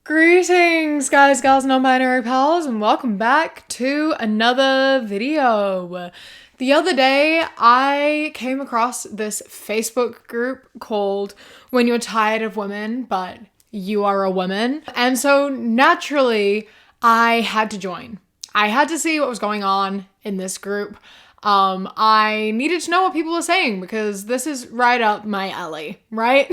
Greetings, guys, gals, non-binary pals, and welcome back to another video. The other day, I came across this Facebook group called When You're Tired of Women, but You Are a Woman. And so naturally, I had to join. I had to see what was going on in this group. I needed to know what people were saying because this is right up my alley, right?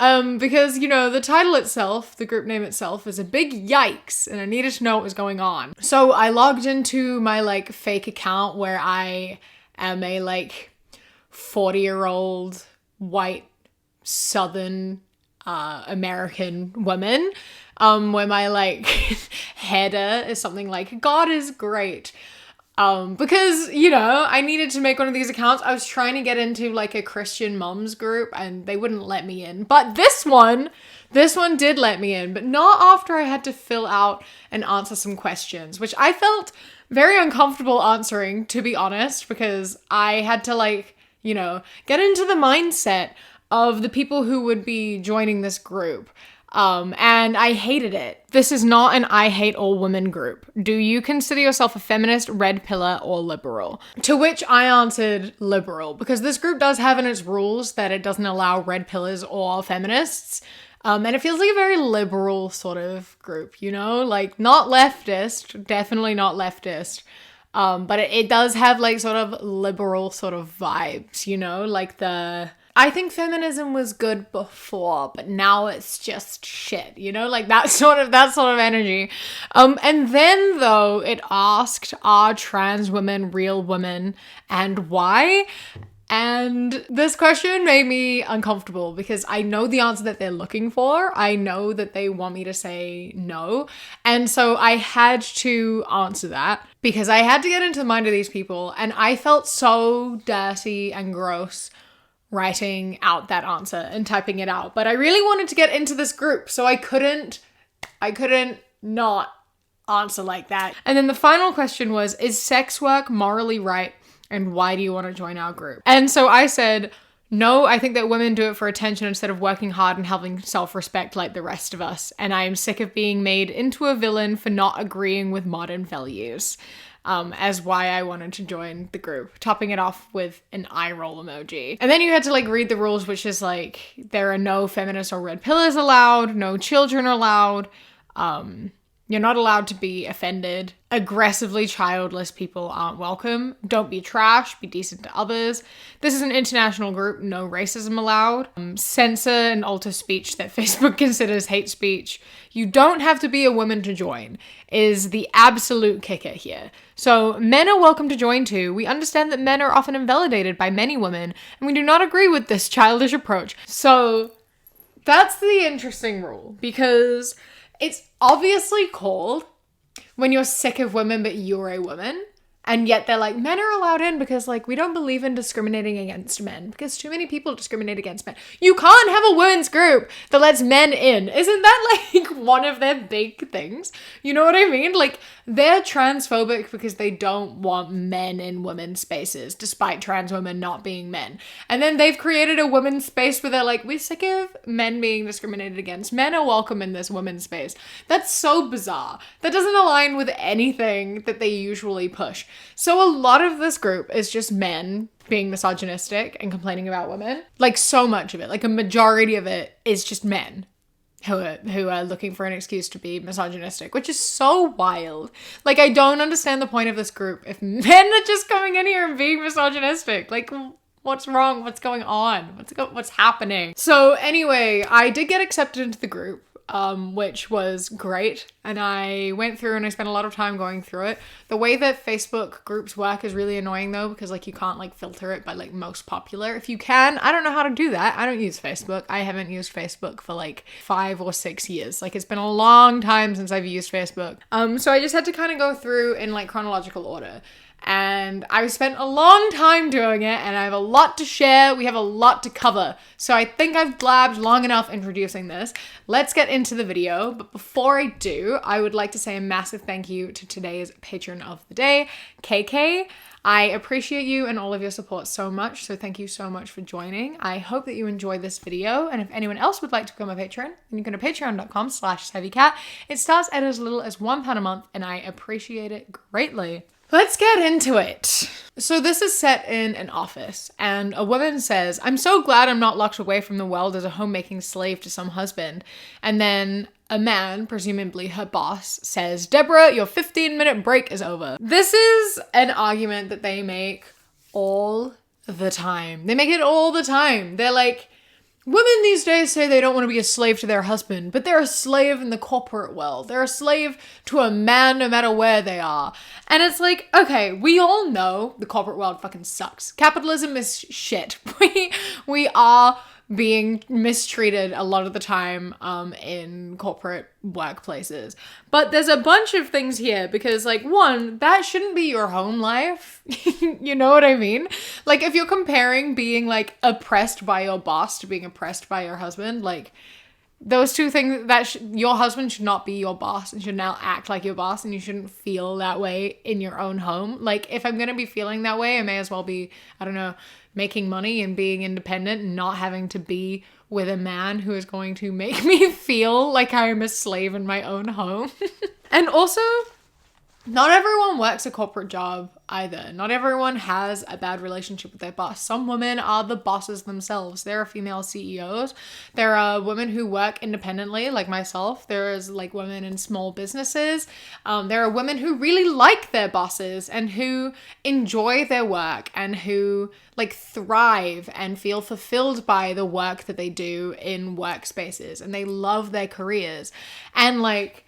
Because, you know, the title itself, the group name itself is a big yikes, and I needed to know what was going on. So I logged into my, fake account where I am a, 40-year-old white Southern American woman, where my, header is something like, God is great. Because, you know, I needed to make one of these accounts. I was trying to get into a Christian moms group and they wouldn't let me in. But this one did let me in, but not after I had to fill out and answer some questions, which I felt very uncomfortable answering, to be honest, because I had to get into the mindset of the people who would be joining this group. And I hated it. This is not an I hate all women group. Do you consider yourself a feminist, red pillar, or liberal? To which I answered liberal, because this group does have in its rules that it doesn't allow red pillars or feminists. And it feels like a very liberal sort of group, you know, not leftist, definitely not leftist. But it does have sort of liberal sort of vibes, you know, I think feminism was good before, but now it's just shit, you know, that sort of energy. And then though it asked, are trans women real women and why? And this question made me uncomfortable because I know the answer that they're looking for. I know that they want me to say no. And so I had to answer that because I had to get into the mind of these people, and I felt so dirty and gross writing out that answer and typing it out. But I really wanted to get into this group, so I couldn't not answer like that. And then the final question was, is sex work morally right? And why do you want to join our group? And so I said, no, I think that women do it for attention instead of working hard and having self-respect like the rest of us. And I am sick of being made into a villain for not agreeing with modern values. As why I wanted to join the group, topping it off with an eye roll emoji. And then you had to read the rules, which is there are no feminists or red pillars allowed, no children are allowed, you're not allowed to be offended. Aggressively childless people aren't welcome. Don't be trash, be decent to others. This is an international group, no racism allowed. Censor and alter speech that Facebook considers hate speech. You don't have to be a woman to join, is the absolute kicker here. So men are welcome to join too. We understand that men are often invalidated by many women, and we do not agree with this childish approach. So that's the interesting rule, because it's obviously called When You're Sick of Women but You're a Woman, and yet they're men are allowed in because we don't believe in discriminating against men because too many people discriminate against men. You can't have a women's group that lets men in. Isn't that one of their big things? You know what I mean? They're transphobic because they don't want men in women's spaces despite trans women not being men. And then they've created a women's space where they're we're sick of men being discriminated against. Men are welcome in this women's space. That's so bizarre. That doesn't align with anything that they usually push. So a lot of this group is just men being misogynistic and complaining about women. So much of it, a majority of it is just men who are looking for an excuse to be misogynistic, which is so wild. I don't understand the point of this group if men are just coming in here and being misogynistic. What's wrong? What's going on? What's happening? So anyway, I did get accepted into the group, which was great. And I went through and I spent a lot of time going through it. The way that Facebook groups work is really annoying though, because you can't filter it by most popular. If you can, I don't know how to do that. I don't use Facebook. I haven't used Facebook for 5 or 6 years. It's been a long time since I've used Facebook. So I just had to kind of go through in chronological order. and I've spent a long time doing it, and I have a lot to share. We have a lot to cover. So I think I've blabbed long enough introducing this. Let's get into the video. But before I do, I would like to say a massive thank you to today's patron of the day, KK. I appreciate you and all of your support so much, so thank you so much for joining. I hope that you enjoyed this video, and if anyone else would like to become a patron, then you can go to patreon.com/SavvyCat. It starts at as little as £1 a month, and I appreciate it greatly. Let's get into it. So this is set in an office, and a woman says, "I'm so glad I'm not locked away from the world as a homemaking slave to some husband." And then a man, presumably her boss, says, "Deborah, your 15-minute break is over." This is an argument that they make all the time. They make it all the time. They're like, women these days say they don't want to be a slave to their husband, but they're a slave in the corporate world. They're a slave to a man no matter where they are. And it's like, okay, we all know the corporate world fucking sucks. Capitalism is shit. We are being mistreated a lot of the time in corporate workplaces. But there's a bunch of things here because, like, one, that shouldn't be your home life. You know what I mean? Like, if you're comparing being, like, oppressed by your boss to being oppressed by your husband, like, those two things, your husband should not be your boss and should now act like your boss, and you shouldn't feel that way in your own home. Like, if I'm going to be feeling that way, I may as well be, I don't know, making money and being independent and not having to be with a man who is going to make me feel like I'm a slave in my own home. And also, not everyone works a corporate job either. Not everyone has a bad relationship with their boss. Some women are the bosses themselves. There are female CEOs. There are women who work independently, like myself. There is like women in small businesses. There are women who really like their bosses and who enjoy their work and who like thrive and feel fulfilled by the work that they do in workspaces, and they love their careers. And like,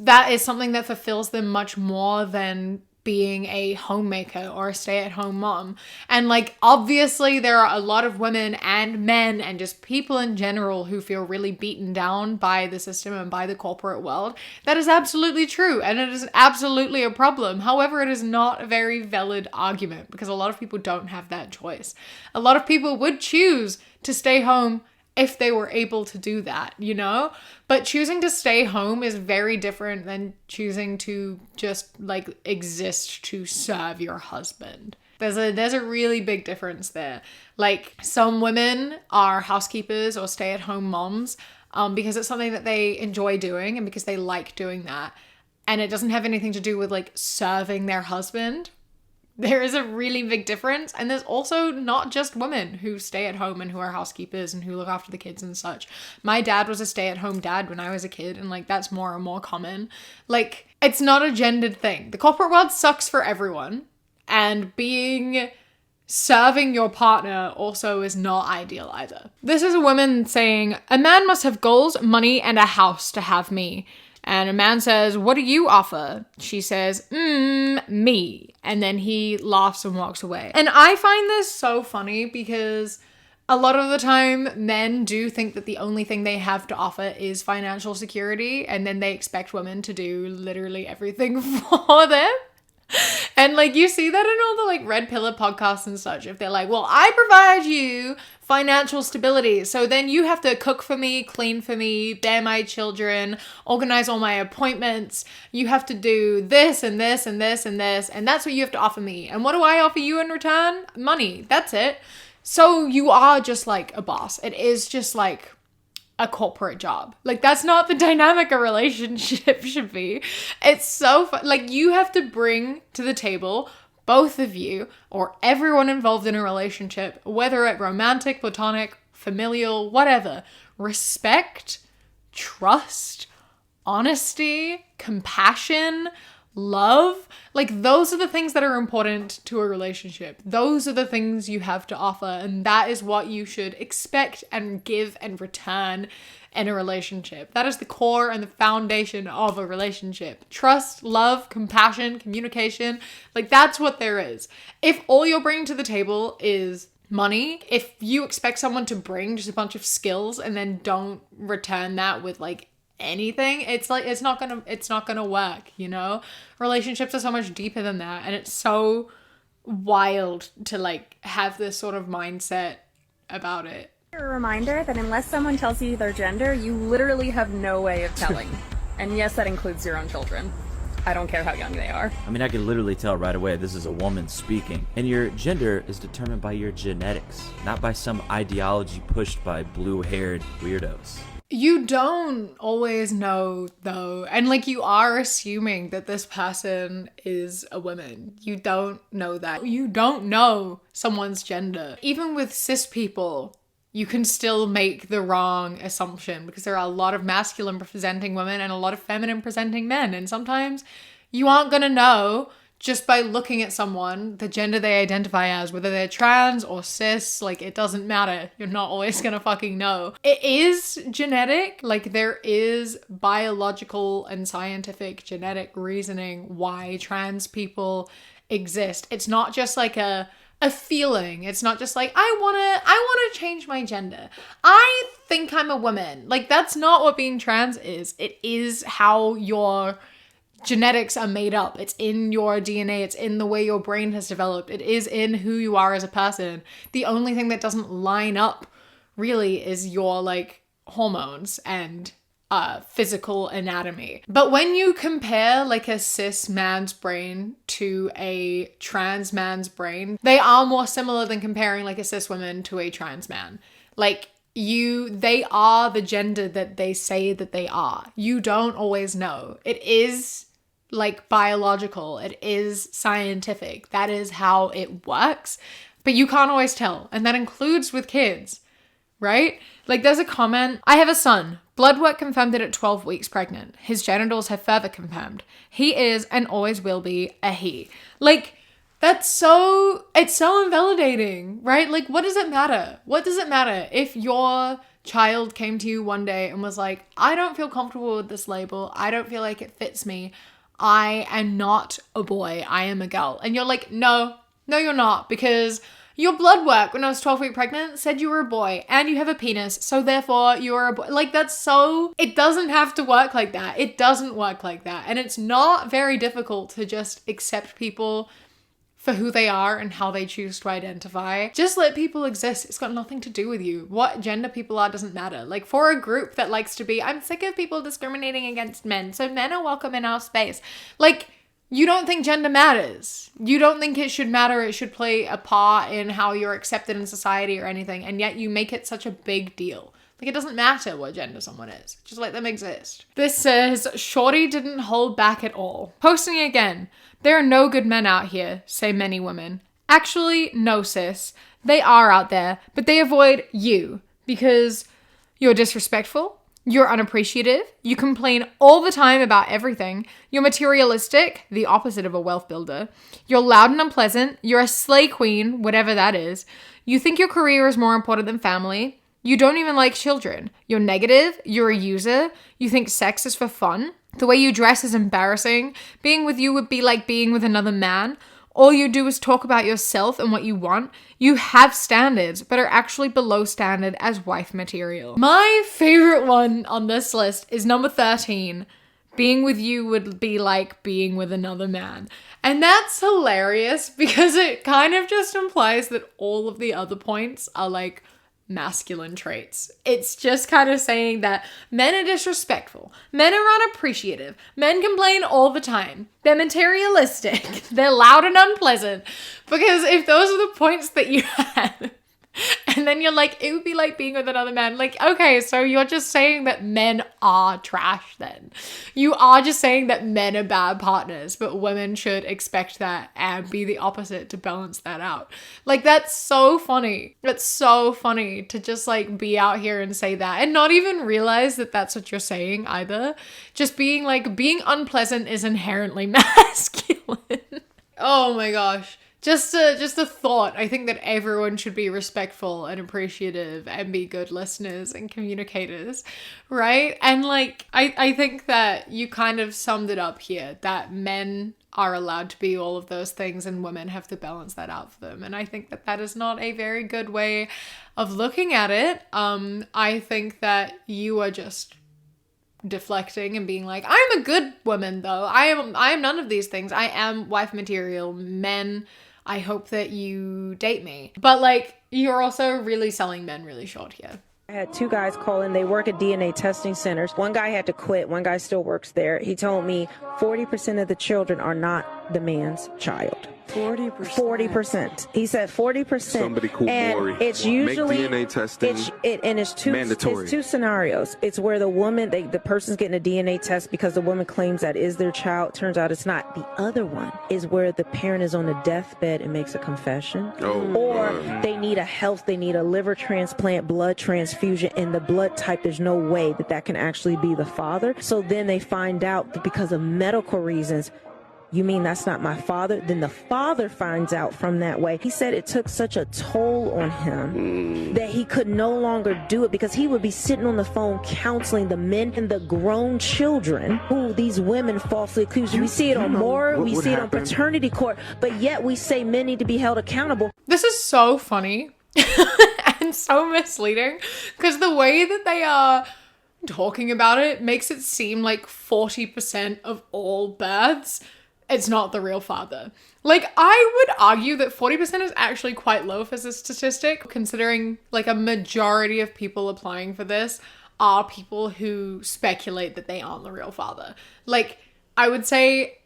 that is something that fulfills them much more than being a homemaker or a stay-at-home mom. And like, obviously there are a lot of women and men and just people in general who feel really beaten down by the system and by the corporate world. That is absolutely true, and it is absolutely a problem. However, it is not a very valid argument because a lot of people don't have that choice. A lot of people would choose to stay home if they were able to do that, you know? But choosing to stay home is very different than choosing to just like exist to serve your husband. There's a really big difference there. Like, some women are housekeepers or stay-at-home moms because it's something that they enjoy doing and because they like doing that. And it doesn't have anything to do with like serving their husband. There is a really big difference. And there's also not just women who stay at home and who are housekeepers and who look after the kids and such. My dad was a stay-at-home dad when I was a kid, and like, that's more and more common. Like, it's not a gendered thing. The corporate world sucks for everyone, and serving your partner also is not ideal either. This is a woman saying, "A man must have goals, money, and a house to have me." And a man says, "What do you offer?" She says, "Me." And then he laughs and walks away. And I find this so funny because a lot of the time men do think that the only thing they have to offer is financial security, and then they expect women to do literally everything for them. And like, you see that in all the like red pillar podcasts and such. If they're like, "Well, I provide you financial stability, so then you have to cook for me, clean for me, bear my children, organize all my appointments. You have to do this and this and this and this, and that's what you have to offer me. And what do I offer you in return? Money. That's it." So you are just like a boss. It is just like a corporate job. Like, that's not the dynamic a relationship should be. It's so fun. Like, you have to bring to the table, both of you or everyone involved in a relationship, whether it romantic, platonic, familial, whatever, respect, trust, honesty, compassion, love. Like, those are the things that are important to a relationship. Those are the things you have to offer, and that is what you should expect and give and return in a relationship. That is the core and the foundation of a relationship. Trust, love, compassion, communication. Like, that's what there is. If all you're bringing to the table is money, if you expect someone to bring just a bunch of skills and then don't return that with like anything, it's like it's not gonna work, you know? Relationships are so much deeper than that, and it's so wild to like have this sort of mindset about it. A reminder that unless someone tells you their gender, you literally have no way of telling. And yes, that includes your own children. I don't care how young they are. I mean, I can literally tell right away this is a woman speaking. And your gender is determined by your genetics, not by some ideology pushed by blue-haired weirdos. You don't always know, though. And like, you are assuming that this person is a woman. You don't know that. You don't know someone's gender. Even with cis people, you can still make the wrong assumption because there are a lot of masculine presenting women and a lot of feminine presenting men. And sometimes you aren't going to know just by looking at someone the gender they identify as, whether they're trans or cis. Like, it doesn't matter. You're not always going to fucking know. It is genetic. Like, there is biological and scientific genetic reasoning why trans people exist. It's not just like a feeling. It's not just like, I want to change my gender. I think I'm a woman. Like, that's not what being trans is. It is how your genetics are made up. It's in your DNA. It's in the way your brain has developed. It is in who you are as a person. The only thing that doesn't line up really is your like hormones and physical anatomy. But when you compare like a cis man's brain to a trans man's brain, they are more similar than comparing like a cis woman to a trans man. Like, they are the gender that they say that they are. You don't always know. It is like biological. It is scientific. That is how it works. But you can't always tell. And that includes with kids, right? Like, there's a comment, I have a son. Blood work confirmed it at 12 weeks pregnant. His genitals have further confirmed. He is and always will be a he. Like, it's so invalidating, right? Like, what does it matter? What does it matter if your child came to you one day and was like, I don't feel comfortable with this label. I don't feel like it fits me. I am not a boy. I am a girl. And you're like, no, you're not, because your blood work when I was 12 weeks pregnant said you were a boy and you have a penis, so therefore you're a boy. Like, it doesn't have to work like that. It doesn't work like that. And it's not very difficult to just accept people for who they are and how they choose to identify. Just let people exist. It's got nothing to do with you. What gender people are doesn't matter. Like, for a group that likes to be, I'm sick of people discriminating against men, so men are welcome in our space. Like, you don't think gender matters. You don't think it should matter. It should play a part in how you're accepted in society or anything. And yet you make it such a big deal. Like, it doesn't matter what gender someone is. Just let them exist. This says, Shorty didn't hold back at all. Posting again. There are no good men out here, say many women. Actually, no, sis. They are out there, but they avoid you because you're disrespectful, you're unappreciative, you complain all the time about everything, you're materialistic, the opposite of a wealth builder, you're loud and unpleasant, you're a slay queen, whatever that is, you think your career is more important than family, you don't even like children, you're negative, you're a user, you think sex is for fun, the way you dress is embarrassing, being with you would be like being with another man, all you do is talk about yourself and what you want, you have standards, but are actually below standard as wife material. My favorite one on this list is number 13. Being with you would be like being with another man. And that's hilarious because it kind of just implies that all of the other points are like masculine traits. It's just kind of saying that men are disrespectful, men are unappreciative, men complain all the time, they're materialistic, they're loud and unpleasant. Because if those are the points that you have, and then you're like, it would be like being with another man. Like, okay, so you're just saying that men are trash then. You are just saying that men are bad partners, but women should expect that and be the opposite to balance that out. Like, that's so funny. It's so funny to just like be out here and say that and not even realize that that's what you're saying either. Just being like, being unpleasant is inherently masculine. Oh my gosh. Just a thought. I think that everyone should be respectful and appreciative and be good listeners and communicators, right? And like, I think that you kind of summed it up here, that men are allowed to be all of those things and women have to balance that out for them. And I think that that is not a very good way of looking at it. I think that you are just deflecting and being like, I'm a good woman though. I am none of these things. I am wife material. Men, I hope that you date me. But like, you're also really selling men really short here. I had two guys call in. They work at DNA testing centers. One guy had to quit. One guy still works there. He told me 40% of the children are not the man's child. 40%. He said 40%. Somebody call Maury. It's usually make DNA testing. It's mandatory. It's two scenarios. It's where the woman, the person's getting a DNA test because the woman claims that is their child. Turns out it's not. The other one is where the parent is on a deathbed and makes a confession, or they need a liver transplant, blood transfusion, and the blood type. There's no way that can actually be the father. So then they find out that because of medical reasons. You mean that's not my father? Then the father finds out from that way. He said it took such a toll on him that he could no longer do it because he would be sitting on the phone counseling the men and the grown children who these women falsely accuse. We see it on Maury, we see it on paternity court, but yet we say men need to be held accountable. This is so funny and so misleading because the way that they are talking about it makes it seem like 40% of all births, it's not the real father. Like, I would argue that 40% is actually quite low for a statistic, considering like a majority of people applying for this are people who speculate that they aren't the real father. Like, I would say,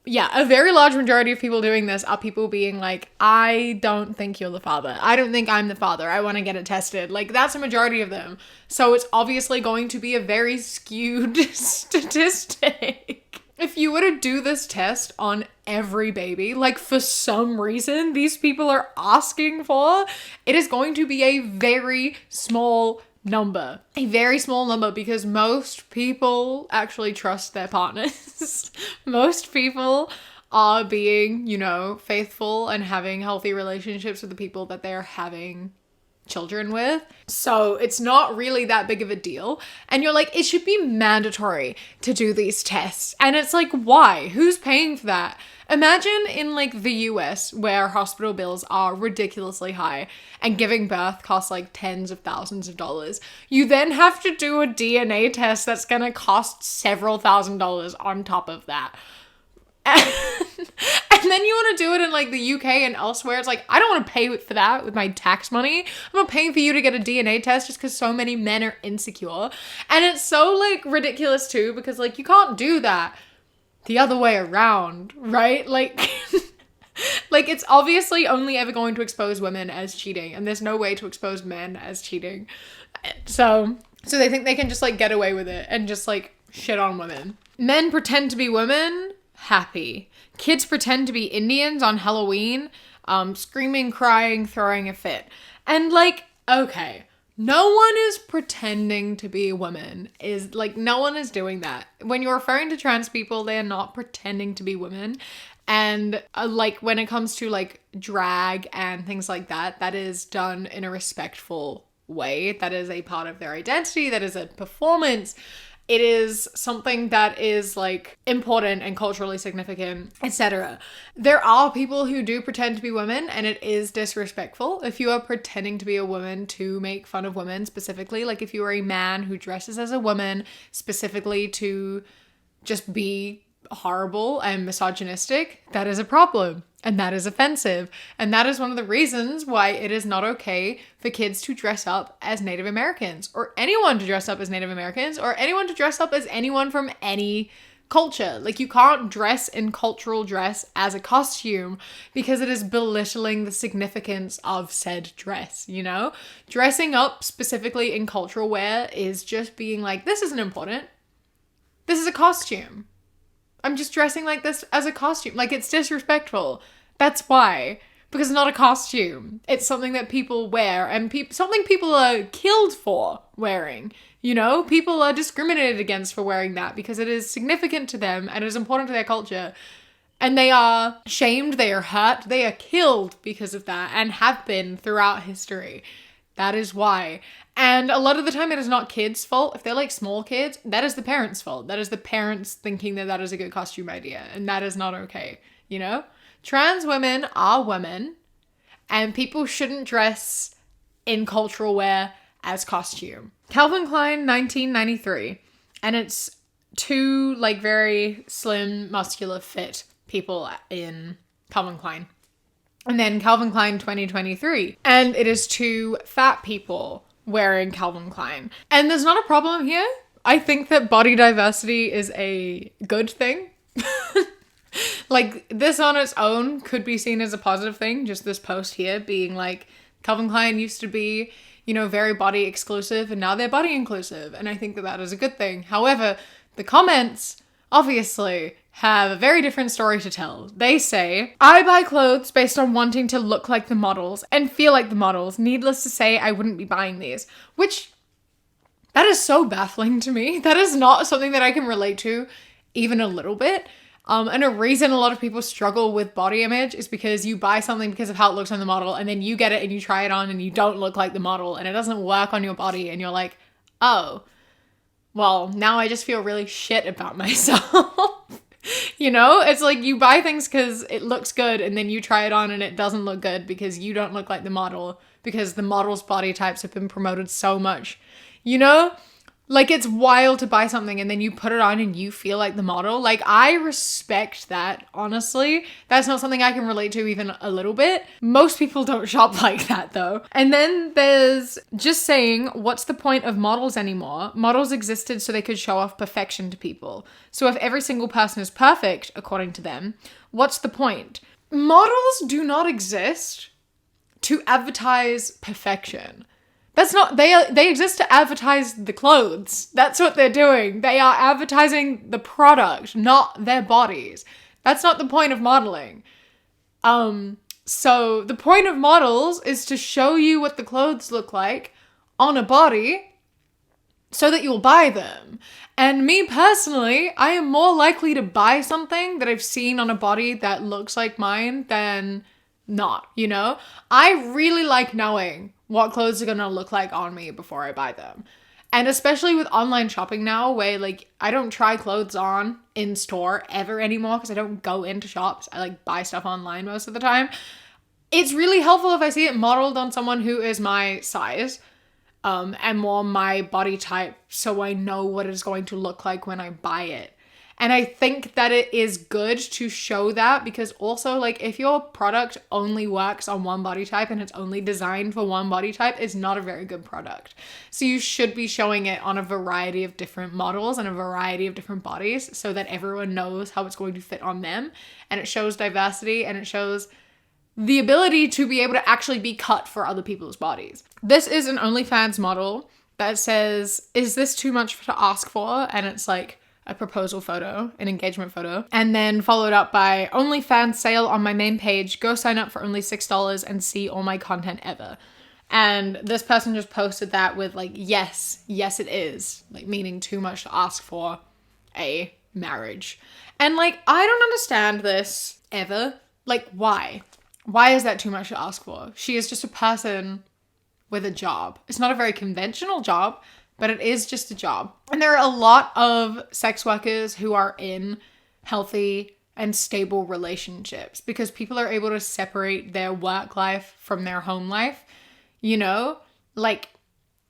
yeah, a very large majority of people doing this are people being like, I don't think you're the father. I don't think I'm the father. I want to get it tested. Like, that's a majority of them. So it's obviously going to be a very skewed statistic. If you were to do this test on every baby, like for some reason these people are asking for, it is going to be a very small number. A very small number because most people actually trust their partners. Most people are being, faithful and having healthy relationships with the people that they're having children with. So it's not really that big of a deal. And you're like, it should be mandatory to do these tests. And it's like, why? Who's paying for that? Imagine in like the US where hospital bills are ridiculously high and giving birth costs like tens of thousands of dollars. You then have to do a DNA test that's going to cost several $1,000s on top of that. And then you want to do it in like the UK and elsewhere. It's like, I don't want to pay for that with my tax money. I'm not paying for you to get a DNA test just because so many men are insecure. And it's so like ridiculous too because like you can't do that the other way around, right? Like, like it's obviously only ever going to expose women as cheating and there's no way to expose men as cheating. So they think they can just like get away with it and just like shit on women. Men pretend to be women. Happy. Kids pretend to be Indians on Halloween, screaming, crying, throwing a fit. And like, okay, no one is pretending to be a woman. No one is doing that. When you're referring to trans people, they are not pretending to be women. And like when it comes to like drag and things like that, that is done in a respectful way. That is a part of their identity. That is a performance. It is something that is like important and culturally significant, etc. There are people who do pretend to be women and it is disrespectful. If you are pretending to be a woman to make fun of women specifically, like if you are a man who dresses as a woman specifically to just be horrible and misogynistic, that is a problem. And that is offensive. And that is one of the reasons why it is not okay for kids to dress up as Native Americans or anyone to dress up as Native Americans or anyone to dress up as anyone from any culture. Like you can't dress in cultural dress as a costume because it is belittling the significance of said dress, Dressing up specifically in cultural wear is just being like, this isn't important. This is a costume. I'm just dressing like this as a costume. Like, it's disrespectful. That's why. Because it's not a costume. It's something that people wear and something people are killed for wearing. People are discriminated against for wearing that because it is significant to them and it is important to their culture. And they are shamed, they are hurt, they are killed because of that and have been throughout history. That is why. And a lot of the time it is not kids' fault. If they're like small kids, that is the parents' fault. That is the parents thinking that is a good costume idea. And that is not okay, Trans women are women and people shouldn't dress in cultural wear as costume. Calvin Klein, 1993. And it's two like very slim, muscular, fit people in Calvin Klein. And then Calvin Klein 2023. And it is two fat people wearing Calvin Klein. And there's not a problem here. I think that body diversity is a good thing. Like, this on its own could be seen as a positive thing. Just this post here being like, Calvin Klein used to be, you know, very body exclusive, and now they're body inclusive. And I think that that is a good thing. However, the comments obviously have a very different story to tell. They say, I buy clothes based on wanting to look like the models and feel like the models. Needless to say, I wouldn't be buying these. Which, that is so baffling to me. That is not something that I can relate to even a little bit. And a reason a lot of people struggle with body image is because you buy something because of how it looks on the model, and then you get it and you try it on and you don't look like the model and it doesn't work on your body, and you're like, oh, well, now I just feel really shit about myself. You know, it's like you buy things because it looks good, and then you try it on and it doesn't look good because you don't look like the model, because the model's body types have been promoted so much, you know? Like, it's wild to buy something and then you put it on and you feel like the model. Like, I respect that, honestly. That's not something I can relate to even a little bit. Most people don't shop like that, though. And then there's just saying, what's the point of models anymore? Models existed so they could show off perfection to people. So if every single person is perfect, according to them, what's the point? Models do not exist to advertise perfection. That's not, they exist to advertise the clothes. That's what they're doing. They are advertising the product, not their bodies. That's not the point of modeling. So the point of models is to show you what the clothes look like on a body so that you'll buy them. And me personally, I am more likely to buy something that I've seen on a body that looks like mine than not, you know? I really like knowing what clothes are gonna look like on me before I buy them. And especially with online shopping now, where like I don't try clothes on in store ever anymore because I don't go into shops. I like buy stuff online most of the time. It's really helpful if I see it modeled on someone who is my size and more my body type, so I know what it's going to look like when I buy it. And I think that it is good to show that, because also, like, if your product only works on one body type and it's only designed for one body type, it's not a very good product. So you should be showing it on a variety of different models and a variety of different bodies so that everyone knows how it's going to fit on them. And it shows diversity, and it shows the ability to be able to actually be cut for other people's bodies. This is an OnlyFans model that says, is this too much to ask for? And it's like a proposal photo, an engagement photo, and then followed up by OnlyFans sale on my main page. Go sign up for only $6 and see all my content ever. And this person just posted that with like, yes it is, like meaning too much to ask for a marriage. And like, I don't understand this ever. Like, why is that too much to ask for? She is just a person with a job. It's not a very conventional job, but it is just a job. And there are a lot of sex workers who are in healthy and stable relationships because people are able to separate their work life from their home life. You know, like,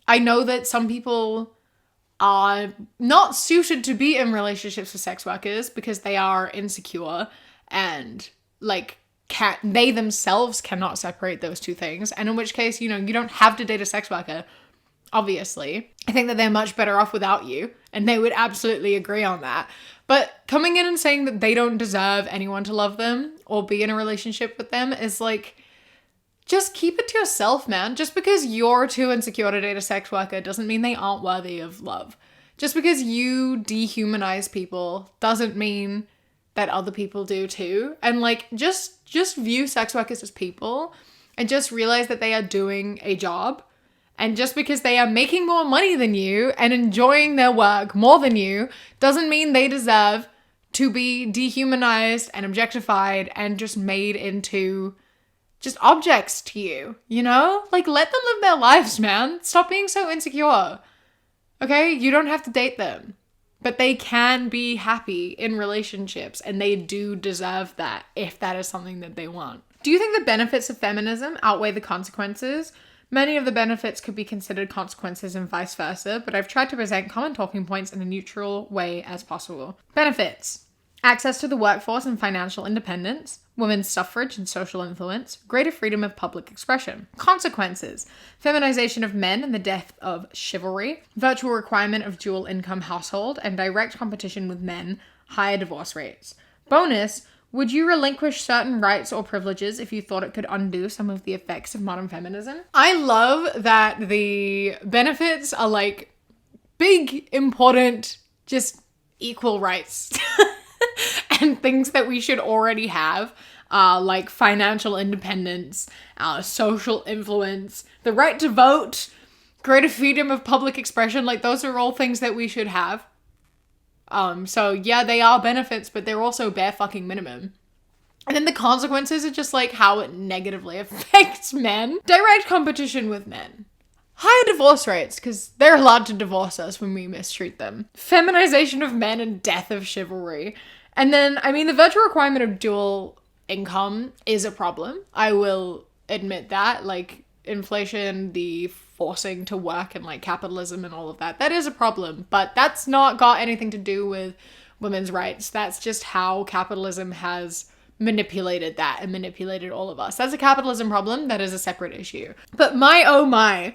I know that some people are not suited to be in relationships with sex workers because they are insecure and like they themselves cannot separate those two things. And in which case, you know, you don't have to date a sex worker. Obviously, I think that they're much better off without you, and they would absolutely agree on that. But coming in and saying that they don't deserve anyone to love them or be in a relationship with them is like, just keep it to yourself, man. Just because you're too insecure to date a sex worker doesn't mean they aren't worthy of love. Just because you dehumanize people doesn't mean that other people do too. And like, just view sex workers as people and just realize that they are doing a job. And just because they are making more money than you and enjoying their work more than you doesn't mean they deserve to be dehumanized and objectified and just made into just objects to you, you know? Like, let them live their lives, man. Stop being so insecure. Okay? You don't have to date them. But they can be happy in relationships, and they do deserve that if that is something that they want. Do you think the benefits of feminism outweigh the consequences? Many of the benefits could be considered consequences and vice versa, but I've tried to present common talking points in a neutral way as possible. Benefits: access to the workforce and financial independence, women's suffrage and social influence, greater freedom of public expression. Consequences: feminization of men and the death of chivalry, virtual requirement of dual income household, and direct competition with men, higher divorce rates. Bonus: would you relinquish certain rights or privileges if you thought it could undo some of the effects of modern feminism? I love that the benefits are like big, important, just equal rights and things that we should already have, like financial independence, social influence, the right to vote, greater freedom of public expression. Like, those are all things that we should have. So yeah, they are benefits, but they're also bare fucking minimum. And then the consequences are just like how it negatively affects men. Direct competition with men. Higher divorce rates, because they're allowed to divorce us when we mistreat them. Feminization of men and death of chivalry. And then, I mean, the virtual requirement of dual income is a problem. I will admit that. Like, inflation, the forcing to work, and like capitalism and all of that, that is a problem. But that's not got anything to do with women's rights. That's just how capitalism has manipulated that and manipulated all of us. That's a capitalism problem. That is a separate issue. But my, oh my,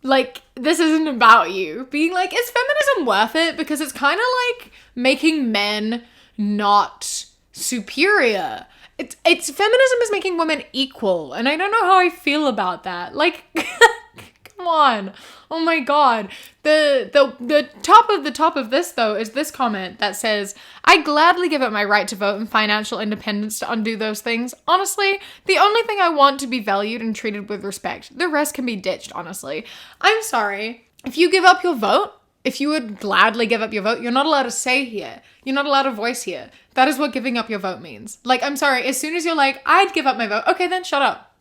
like, this isn't about you being like, is feminism worth it? Because it's kind of like making men not superior. It's feminism is making women equal, and I don't know how I feel about that. Like, come on. Oh my god. The top of this, though, is this comment that says, I gladly give up my right to vote and financial independence to undo those things. Honestly, the only thing I want to be valued and treated with respect. The rest can be ditched, honestly. I'm sorry. If you give up your vote, if you would gladly give up your vote, you're not allowed to say here. You're not allowed a voice here. That is what giving up your vote means. Like, I'm sorry. As soon as you're like, I'd give up my vote. Okay, then shut up.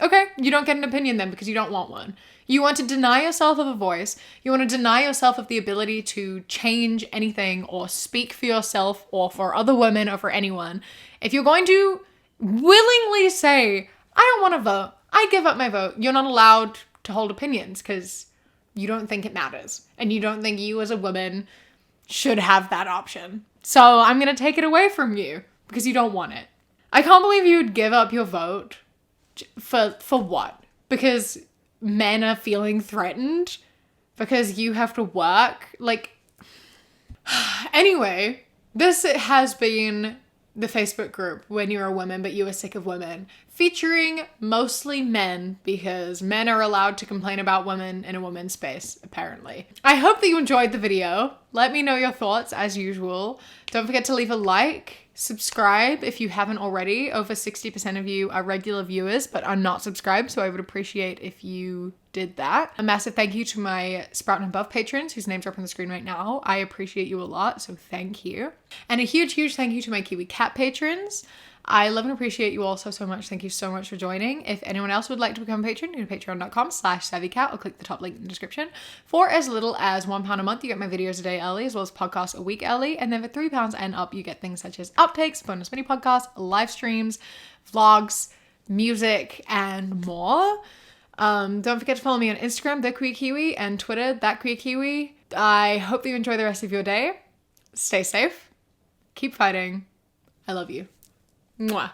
Okay, you don't get an opinion then because you don't want one. You want to deny yourself of a voice. You want to deny yourself of the ability to change anything or speak for yourself or for other women or for anyone. If you're going to willingly say, I don't want to vote, I give up my vote, you're not allowed to hold opinions because you don't think it matters. And you don't think you as a woman should have that option. So I'm going to take it away from you because you don't want it. I can't believe you would give up your vote. For what? Because men are feeling threatened? Because you have to work? Like, anyway, this has been the Facebook group When You're a Woman But You Are Sick of Women, featuring mostly men because men are allowed to complain about women in a woman's space, apparently. I hope that you enjoyed the video. Let me know your thoughts as usual. Don't forget to leave a like. Subscribe if you haven't already. Over 60% of you are regular viewers but are not subscribed, so I would appreciate if you did that. A massive thank you to my Sprout and Above patrons whose names are up on the screen right now. I appreciate you a lot, so thank you. And a huge thank you to my Kiwi Cat patrons. I love and appreciate you all so much. Thank you so much for joining. If anyone else would like to become a patron, go to patreon.com/savvycat or click the top link in the description. For as little as £1 a month, you get my videos a day early, as well as podcasts a week early. And then for £3 and up, you get things such as outtakes, bonus mini podcasts, live streams, vlogs, music, and more. Don't forget to follow me on Instagram, The Queer Kiwi, and Twitter, That Queer Kiwi. I hope that you enjoy the rest of your day. Stay safe. Keep fighting. I love you. Mwah.